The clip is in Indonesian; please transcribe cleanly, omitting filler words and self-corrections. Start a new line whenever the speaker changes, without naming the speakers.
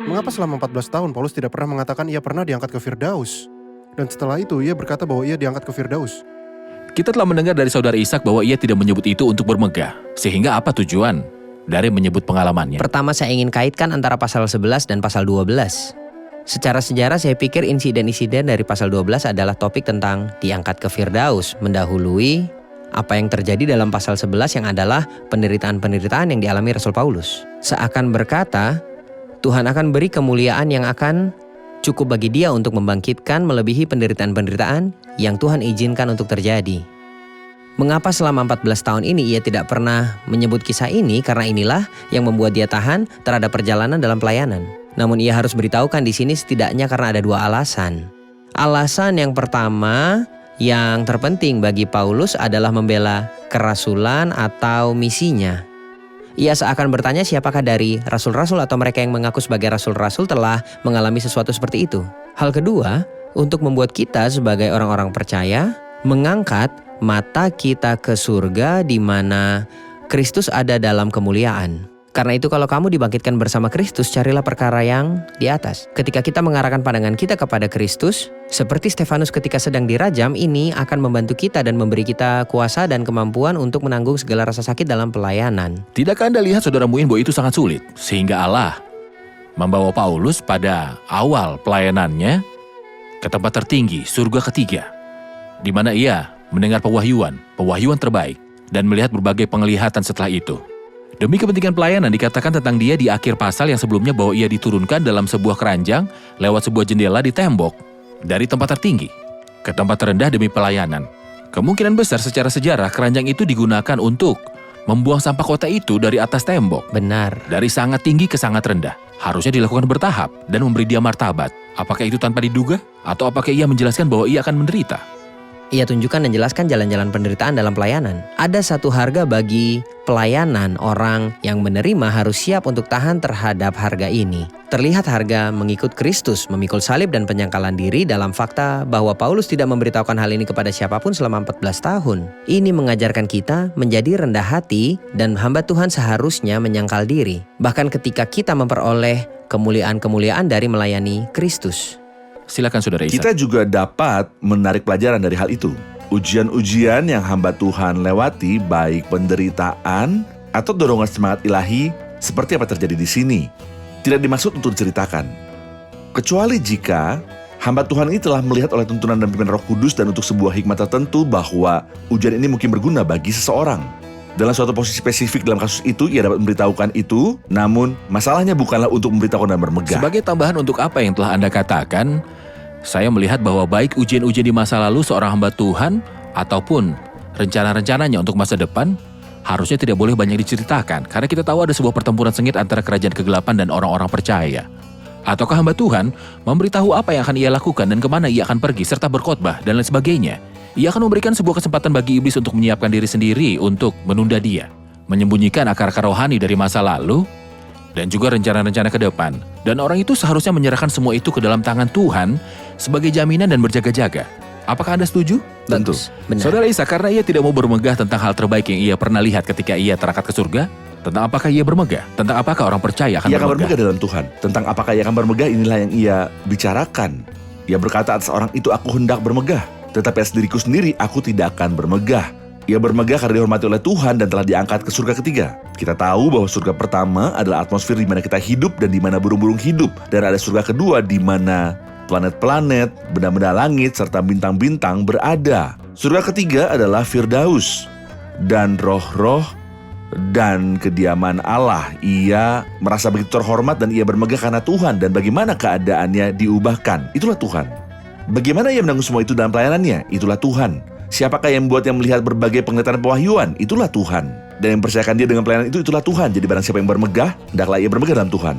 Mengapa selama 14 tahun Paulus tidak pernah mengatakan ia pernah diangkat ke Firdaus? Dan setelah itu ia berkata bahwa ia diangkat ke Firdaus.
Kita telah mendengar dari saudara Ishak bahwa ia tidak menyebut itu untuk bermegah. Sehingga apa tujuan dari menyebut pengalamannya?
Pertama, saya ingin kaitkan antara pasal 11 dan pasal 12. Secara sejarah saya pikir insiden-insiden dari pasal 12 adalah topik tentang diangkat ke Firdaus, mendahului apa yang terjadi dalam pasal 11 yang adalah penderitaan-penderitaan yang dialami Rasul Paulus. Seakan berkata, Tuhan akan beri kemuliaan yang akan cukup bagi dia untuk membangkitkan melebihi penderitaan-penderitaan yang Tuhan izinkan untuk terjadi. Mengapa selama 14 tahun ini ia tidak pernah menyebut kisah ini? Karena inilah yang membuat dia tahan terhadap perjalanan dalam pelayanan. Namun ia harus beritahukan di sini setidaknya karena ada dua alasan. Alasan yang pertama yang terpenting bagi Paulus adalah membela kerasulan atau misinya. Ia seakan bertanya siapakah dari rasul-rasul atau mereka yang mengaku sebagai rasul-rasul telah mengalami sesuatu seperti itu. Hal kedua, untuk membuat kita sebagai orang-orang percaya mengangkat mata kita ke surga di mana Kristus ada dalam kemuliaan. Karena itu kalau kamu dibangkitkan bersama Kristus, carilah perkara yang di atas. Ketika kita mengarahkan pandangan kita kepada Kristus, seperti Stefanus ketika sedang dirajam, ini akan membantu kita dan memberi kita kuasa dan kemampuan untuk menanggung segala rasa sakit dalam pelayanan.
Tidakkah Anda lihat saudara Muin bahwa itu sangat sulit? Sehingga Allah membawa Paulus pada awal pelayanannya ke tempat tertinggi, surga ketiga, di mana ia mendengar pewahyuan terbaik, dan melihat berbagai penglihatan setelah itu. Demi kepentingan pelayanan dikatakan tentang dia di akhir pasal yang sebelumnya bahwa ia diturunkan dalam sebuah keranjang lewat sebuah jendela di tembok dari tempat tertinggi ke tempat terendah demi pelayanan. Kemungkinan besar secara sejarah keranjang itu digunakan untuk membuang sampah kota itu dari atas tembok.
Benar.
Dari sangat tinggi ke sangat rendah. Harusnya dilakukan bertahap dan memberi dia martabat. Apakah itu tanpa diduga? Atau apakah ia menjelaskan bahwa ia akan menderita?
Ia tunjukkan dan jelaskan jalan-jalan penderitaan dalam pelayanan. Ada satu harga bagi pelayanan. Orang yang menerima harus siap untuk tahan terhadap harga ini. Terlihat harga mengikut Kristus, memikul salib dan penyangkalan diri dalam fakta bahwa Paulus tidak memberitahukan hal ini kepada siapapun selama 14 tahun. Ini mengajarkan kita menjadi rendah hati dan hamba Tuhan seharusnya menyangkal diri. Bahkan ketika kita memperoleh kemuliaan-kemuliaan dari melayani Kristus.
Silakan saudara Ishak.
Kita juga dapat menarik pelajaran dari hal itu. Ujian-ujian yang hamba Tuhan lewati, baik penderitaan atau dorongan semangat ilahi seperti apa terjadi di sini, tidak dimaksud untuk diceritakan. Kecuali jika hamba Tuhan ini telah melihat oleh tuntunan dan pimpinan Roh Kudus dan untuk sebuah hikmat tertentu bahwa ujian ini mungkin berguna bagi seseorang. Dalam suatu posisi spesifik dalam kasus itu, ia dapat memberitahukan itu, namun masalahnya bukanlah untuk memberitahukan dan bermegah.
Sebagai tambahan untuk apa yang telah Anda katakan, saya melihat bahwa baik ujian-ujian di masa lalu seorang hamba Tuhan ataupun rencana-rencananya untuk masa depan harusnya tidak boleh banyak diceritakan karena kita tahu ada sebuah pertempuran sengit antara kerajaan kegelapan dan orang-orang percaya. Ataukah hamba Tuhan memberitahu apa yang akan ia lakukan dan kemana ia akan pergi serta berkhotbah dan lain sebagainya. Ia akan memberikan sebuah kesempatan bagi iblis untuk menyiapkan diri sendiri untuk menunda dia, menyembunyikan akar-akar rohani dari masa lalu dan juga rencana-rencana ke depan. Dan orang itu seharusnya menyerahkan semua itu ke dalam tangan Tuhan sebagai jaminan dan berjaga-jaga. Apakah Anda setuju?
Tentu.
Benar.
Saudara Isa, karena ia tidak mau bermegah tentang hal terbaik yang ia pernah lihat ketika ia terangkat ke surga, tentang apakah ia bermegah? Tentang apakah orang percaya akan
Ia akan
bermegah?
bermegah dalam Tuhan. Tentang apakah ia akan bermegah, inilah yang ia bicarakan. Ia berkata atas orang itu, aku hendak bermegah, tetapi atas diriku sendiri aku tidak akan bermegah. Ia bermegah karena dihormati oleh Tuhan dan telah diangkat ke surga ketiga. Kita tahu bahwa surga pertama adalah atmosfer di mana kita hidup dan di mana burung-burung hidup. Dan ada surga kedua di mana planet-planet, benda-benda langit, serta bintang-bintang berada. Surga ketiga adalah Firdaus dan roh-roh dan kediaman Allah. Ia merasa begitu terhormat dan ia bermegah karena Tuhan. Dan bagaimana keadaannya diubahkan? Itulah Tuhan. Bagaimana ia menanggung semua itu dalam pelayanannya? Itulah Tuhan. Siapakah yang membuat yang melihat berbagai penglihatan pewahyuan? Itulah Tuhan. Dan yang mempercayakan dia dengan pelayanan itu, itulah Tuhan. Jadi barang siapa yang bermegah, hendaklah ia bermegah dalam Tuhan.